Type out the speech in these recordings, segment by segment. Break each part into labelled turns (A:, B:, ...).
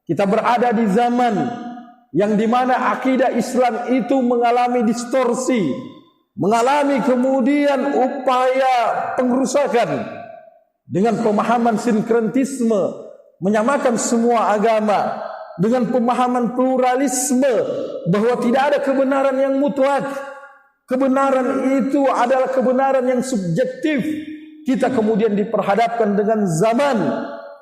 A: Kita berada di zaman yang dimana akidah Islam itu mengalami distorsi, mengalami kemudian upaya pengrusakan dengan pemahaman sinkretisme, menyamakan semua agama, dengan pemahaman pluralisme bahwa tidak ada kebenaran yang mutlak. Kebenaran itu adalah kebenaran yang subjektif. Kita kemudian diperhadapkan dengan zaman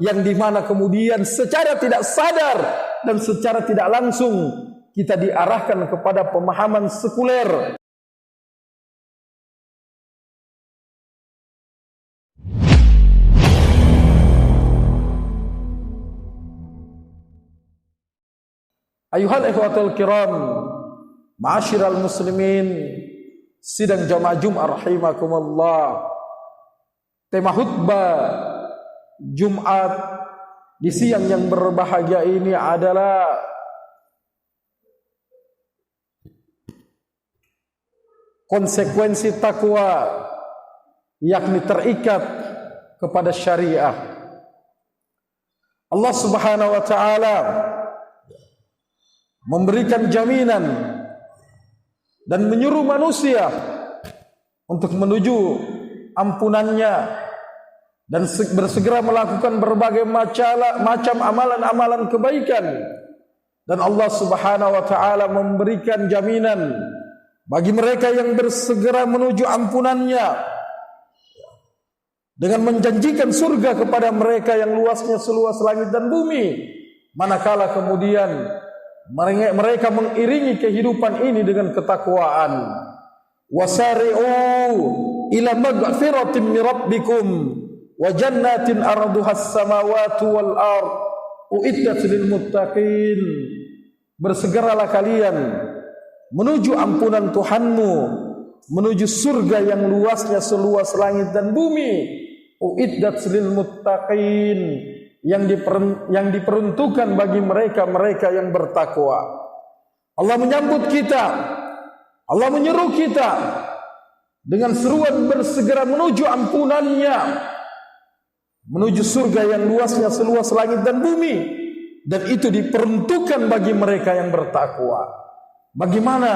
A: yang dimana kemudian secara tidak sadar dan secara tidak langsung kita diarahkan kepada pemahaman sekuler. Ayuhal ikhwatul kiram, ma'asyiral muslimin, sidang jamaah Jumat rahimakumullah. Tema khutbah Jumat di siang yang berbahagia ini adalah konsekuensi takwa, yakni terikat kepada syariah. Allah Subhanahu wa taala memberikan jaminan dan menyuruh manusia untuk menuju ampunannya dan bersegera melakukan berbagai macam amalan-amalan kebaikan. Dan Allah Subhanahu wa taala memberikan jaminan bagi mereka yang bersegera menuju ampunannya dengan menjanjikan surga kepada mereka yang luasnya seluas langit dan bumi, manakala kemudian mereka mengiringi kehidupan ini dengan ketakwaan. Wasari'u ila magfiratin min rabbikum wa jannatin arduhas samawati wal ard uiddat lil muttaqin. Bersegeralah kalian menuju ampunan Tuhanmu, menuju surga yang luasnya seluas langit dan bumi. Uiddat lil muttaqin, yang diperuntukkan bagi mereka-mereka yang bertakwa. Allah menyambut kita, Allah menyeru kita dengan seruan bersegera menuju ampunannya, menuju surga yang luasnya seluas langit dan bumi, dan itu diperuntukkan bagi mereka yang bertakwa. Bagaimana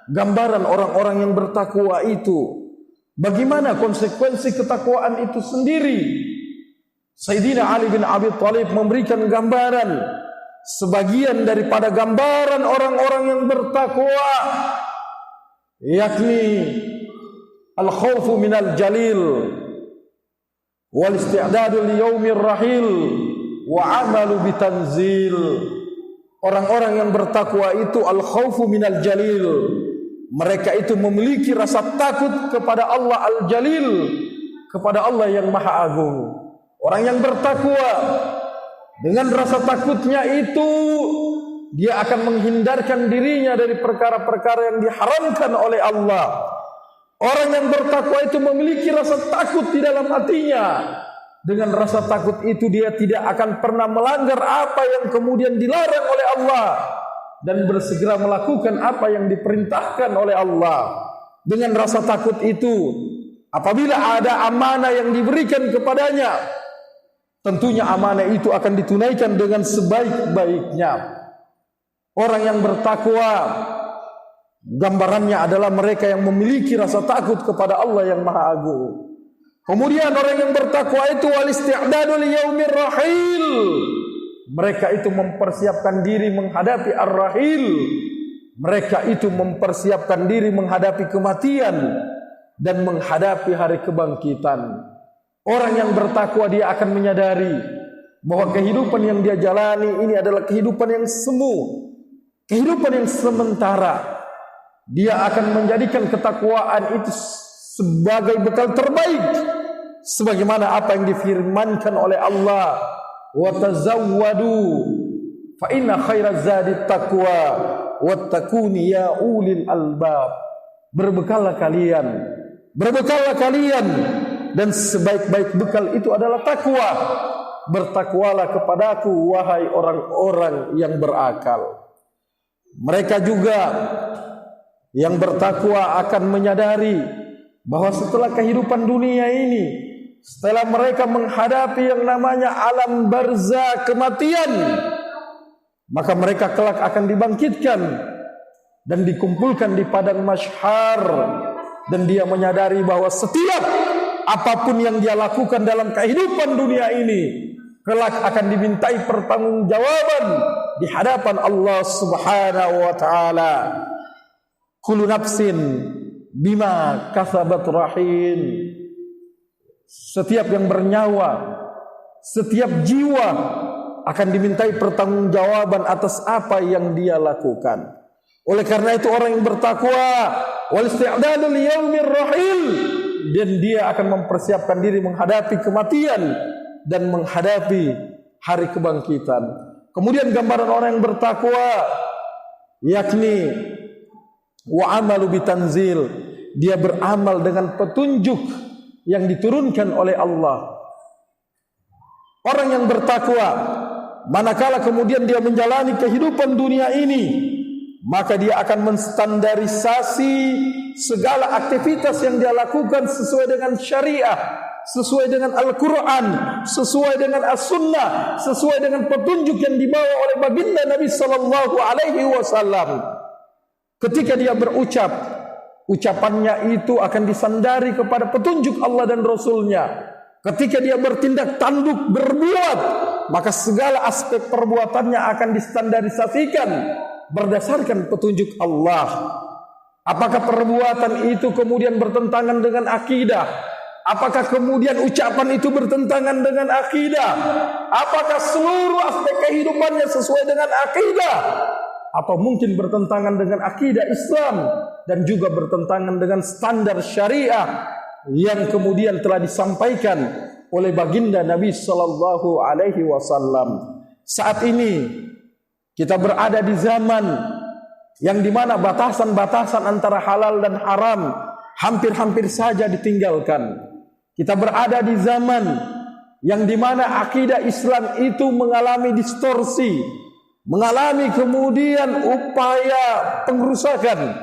A: gambaran orang-orang yang bertakwa itu? Bagaimana konsekuensi ketakwaan itu sendiri? Sayyidina Ali bin Abi Thalib memberikan gambaran, sebagian daripada gambaran orang-orang yang bertakwa, yakni al-khawfu minal jalil wal isti'dadu li yaumir rahil wa amalu bitanzil. Orang-orang yang bertakwa itu al-khawfu minal jalil, mereka itu memiliki rasa takut kepada Allah al-jalil, kepada Allah yang maha agung. Orang yang bertakwa dengan rasa takutnya itu, dia akan menghindarkan dirinya dari perkara-perkara yang diharamkan oleh Allah. Orang yang bertakwa itu memiliki rasa takut di dalam hatinya. Dengan rasa takut itu dia tidak akan pernah melanggar apa yang kemudian dilarang oleh Allah, dan bersegera melakukan apa yang diperintahkan oleh Allah. Dengan rasa takut itu, apabila ada amanah yang diberikan kepadanya, tentunya amanah itu akan ditunaikan dengan sebaik-baiknya. Orang yang bertakwa, gambarannya adalah mereka yang memiliki rasa takut kepada Allah yang maha agung. Kemudian orang yang bertakwa itu wal isti'dadu li yaumir rahil, mereka itu mempersiapkan diri menghadapi ar-rahil. Mereka itu mempersiapkan diri menghadapi kematian dan menghadapi hari kebangkitan. Orang yang bertakwa dia akan menyadari bahwa kehidupan yang dia jalani ini adalah kehidupan yang semu, kehidupan yang sementara. Dia akan menjadikan ketakwaan itu sebagai bekal terbaik, sebagaimana apa yang difirmankan oleh Allah, wa tazawwadu fa inna khairaz zadi taqwa wattaquni ya ulil albab. Berbekallah kalian, dan sebaik-baik bekal itu adalah takwa. Bertakwalah kepadaku wahai orang-orang yang berakal. Mereka juga yang bertakwa akan menyadari bahwa setelah kehidupan dunia ini, setelah mereka menghadapi yang namanya alam barzakh, kematian, maka mereka kelak akan dibangkitkan dan dikumpulkan di padang mahsyar, dan dia menyadari bahwa setiap apapun yang dia lakukan dalam kehidupan dunia ini kelak akan dimintai pertanggungjawaban di hadapan Allah Subhanahu wa taala. Kullu nafsin bima kasabat rahin. Setiap yang bernyawa, setiap jiwa akan dimintai pertanggungjawaban atas apa yang dia lakukan. Oleh karena itu orang yang bertakwa wal isti'dadu li yaumir rahil, dan dia akan mempersiapkan diri menghadapi kematian dan menghadapi hari kebangkitan. Kemudian gambaran orang yang bertakwa yakni wa amalu bitanzil, dia beramal dengan petunjuk yang diturunkan oleh Allah. Orang yang bertakwa manakala kemudian dia menjalani kehidupan dunia ini, maka dia akan menstandarisasi segala aktivitas yang dia lakukan sesuai dengan syariah, sesuai dengan Al-Quran, sesuai dengan As-Sunnah, sesuai dengan petunjuk yang dibawa oleh baginda Nabi Sallallahu Alaihi Wasallam. Ketika dia berucap, ucapannya itu akan disandari kepada petunjuk Allah dan Rasulnya. Ketika dia bertindak tanduk berbuat, maka segala aspek perbuatannya akan distandarisasikan berdasarkan petunjuk Allah. Apakah perbuatan itu kemudian bertentangan dengan akidah? Apakah kemudian ucapan itu bertentangan dengan akidah? Apakah seluruh aspek kehidupannya sesuai dengan akidah? Atau mungkin bertentangan dengan akidah Islam dan juga bertentangan dengan standar syariah yang kemudian telah disampaikan oleh baginda Nabi sallallahu alaihi wasallam. Saat ini kita berada di zaman yang dimana batasan-batasan antara halal dan haram hampir-hampir saja ditinggalkan. Kita berada di zaman yang dimana akidah Islam itu mengalami distorsi, mengalami kemudian upaya pengrusakan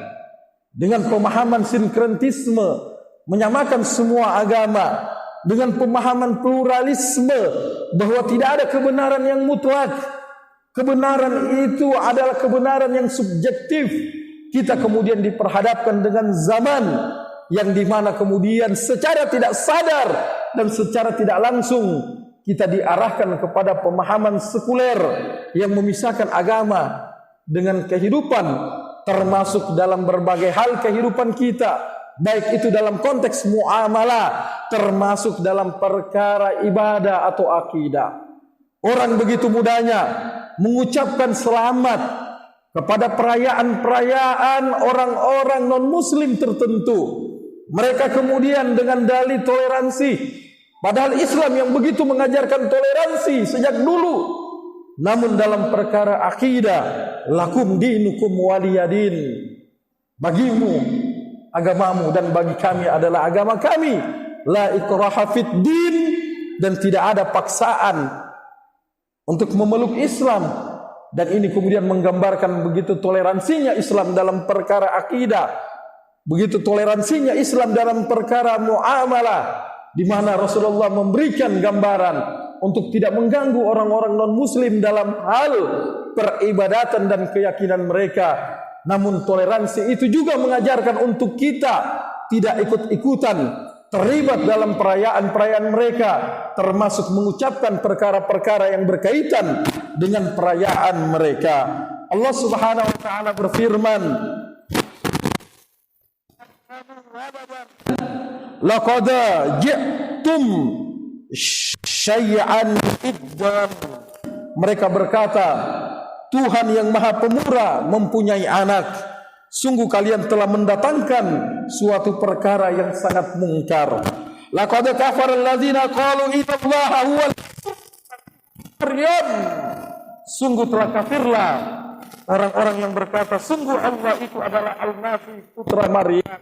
A: dengan pemahaman sinkretisme, menyamakan semua agama, dengan pemahaman pluralisme bahwa tidak ada kebenaran yang mutlak. Kebenaran itu adalah kebenaran yang subjektif. Kita kemudian diperhadapkan dengan zaman yang dimana kemudian secara tidak sadar dan secara tidak langsung kita diarahkan kepada pemahaman sekuler yang memisahkan agama dengan kehidupan, termasuk dalam berbagai hal kehidupan kita, baik itu dalam konteks muamalah, termasuk dalam perkara ibadah atau akidah. Orang begitu mudahnya mengucapkan selamat kepada perayaan-perayaan orang-orang non-muslim tertentu. Mereka kemudian dengan dalih toleransi, padahal Islam yang begitu mengajarkan toleransi sejak dulu. Namun dalam perkara akidah, lakum dinukum waliyadin, bagimu agamamu dan bagi kami adalah agama kami. La ikraha fid din, dan tidak ada paksaan untuk memeluk Islam. Dan ini kemudian menggambarkan begitu toleransinya Islam dalam perkara akidah, begitu toleransinya Islam dalam perkara muamalah, di mana Rasulullah memberikan gambaran untuk tidak mengganggu orang-orang non-muslim dalam hal peribadatan dan keyakinan mereka. Namun toleransi itu juga mengajarkan untuk kita tidak ikut-ikutan terlibat dalam perayaan-perayaan mereka, termasuk mengucapkan perkara-perkara yang berkaitan dengan perayaan mereka. Allah Subhanahu wa taala berfirman, laqad ji'tum syai'an iddan. Mereka berkata, Tuhan yang Maha Pemurah mempunyai anak. Sungguh kalian telah mendatangkan suatu perkara yang sangat mungkar. Laqad kafara alladzina qalu innallaha huwal Maryam. Sungguh telah kafirlah orang-orang yang berkata sungguh Allah itu adalah Al-Masih putra Maryam.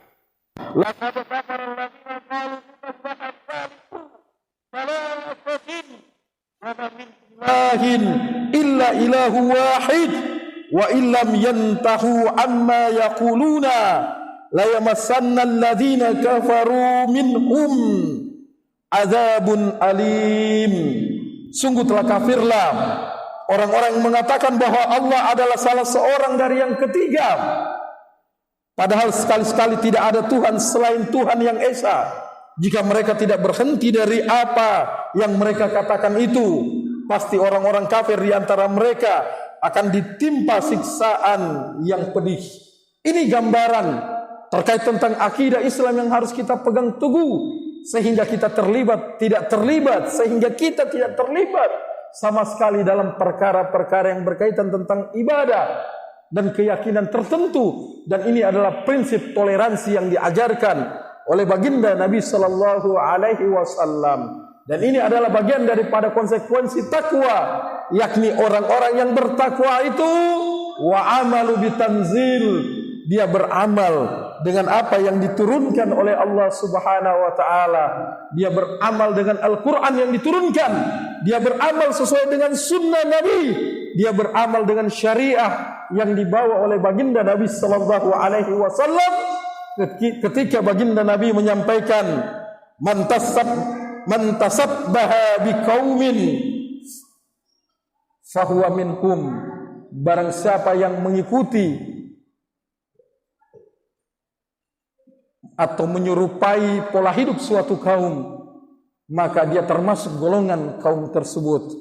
A: Laqad kafara alladzina qalu innallaha thalathun wa ma min ilahin illa ilahu wahid. Wa illam yantahu amma yaquluna la yamassanna alladhina kafaru minhum adzabun alim. Sungguh telah kafirlah orang-orang yang mengatakan bahwa Allah adalah salah seorang dari yang ketiga, padahal sekali-sekali tidak ada Tuhan selain Tuhan yang esa. Jika mereka tidak berhenti dari apa yang mereka katakan itu, pasti orang-orang kafir di antara mereka akan ditimpa siksaan yang pedih. Ini gambaran terkait tentang akidah Islam yang harus kita pegang teguh, sehingga kita tidak terlibat, sehingga kita tidak terlibat sama sekali dalam perkara-perkara yang berkaitan tentang ibadah dan keyakinan tertentu. Dan ini adalah prinsip toleransi yang diajarkan oleh baginda Nabi sallallahu alaihi wasallam. Dan ini adalah bagian daripada konsekuensi takwa, yakni orang-orang yang bertakwa itu wa amalu bitanzil, dia beramal dengan apa yang diturunkan oleh Allah Subhanahu wa taala. Dia beramal dengan Al-Qur'an yang diturunkan, dia beramal sesuai dengan sunnah Nabi, dia beramal dengan syariah yang dibawa oleh baginda Nabi sallallahu alaihi wasallam. Ketika baginda Nabi menyampaikan man tasabbaha biqaumin fahuwa minhum, barang siapa yang mengikuti atau menyerupai pola hidup suatu kaum, maka dia termasuk golongan kaum tersebut.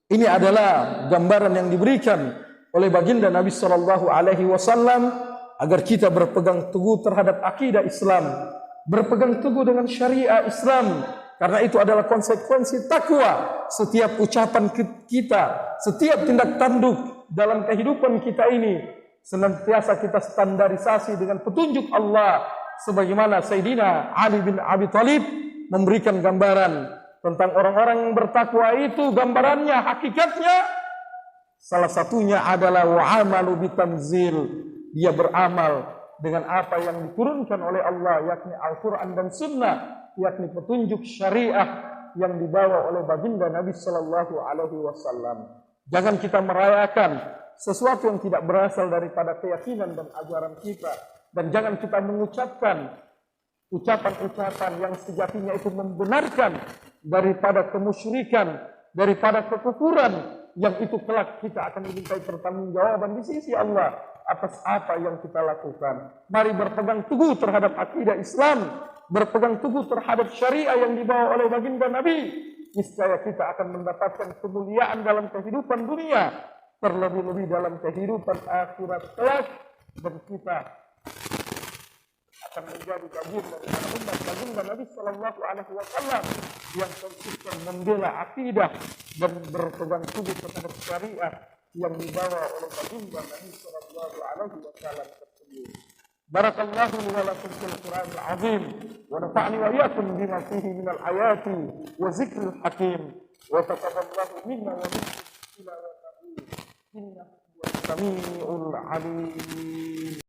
A: Ini adalah gambaran yang diberikan oleh baginda Nabi sallallahu alaihi wasallam agar kita berpegang teguh terhadap akidah Islam, berpegang teguh dengan syariah Islam, karena itu adalah konsekuensi takwa. Setiap ucapan kita, setiap tindak tanduk dalam kehidupan kita ini senantiasa kita standarisasi dengan petunjuk Allah, sebagaimana Sayyidina Ali bin Abi Thalib memberikan gambaran tentang orang-orang yang bertakwa itu. Gambarannya, hakikatnya, salah satunya adalah wa'amalu bitanzil, dia beramal dengan apa yang diturunkan oleh Allah, yakni Al-Quran dan Sunnah, yakni petunjuk syariah yang dibawa oleh baginda Nabi sallallahu alaihi wasallam. Jangan kita merayakan sesuatu yang tidak berasal daripada keyakinan dan ajaran kita, dan jangan kita mengucapkan ucapan-ucapan yang sejatinya itu membenarkan daripada kemusyrikan, daripada kekufuran, yang itu kelak kita akan dimintai pertanggungjawaban di sisi Allah atas apa yang kita lakukan. Mari berpegang teguh terhadap akidah Islam, berpegang teguh terhadap syariah yang dibawa oleh baginda Nabi. Niscaya kita akan mendapatkan kemuliaan dalam kehidupan dunia, terlebih-lebih dalam kehidupan akhirat kelak, dan kita akan menjadi bagian dari umat baginda Nabi sallallahu alaihi wasallam yang konsisten membela akidah dan berpegang teguh terhadap syariah yang dibawa oleh baginda Nabi sallallahu alaihi wasallam tersebut. Barakallahu li wa lakum fil Qur'anil azim wa nafa'ni wa iyyakum bima fihi minal ayati wa zikril hakim wa taqabbalallahu minna wa minkum tilawatahu innahu was samiul alim.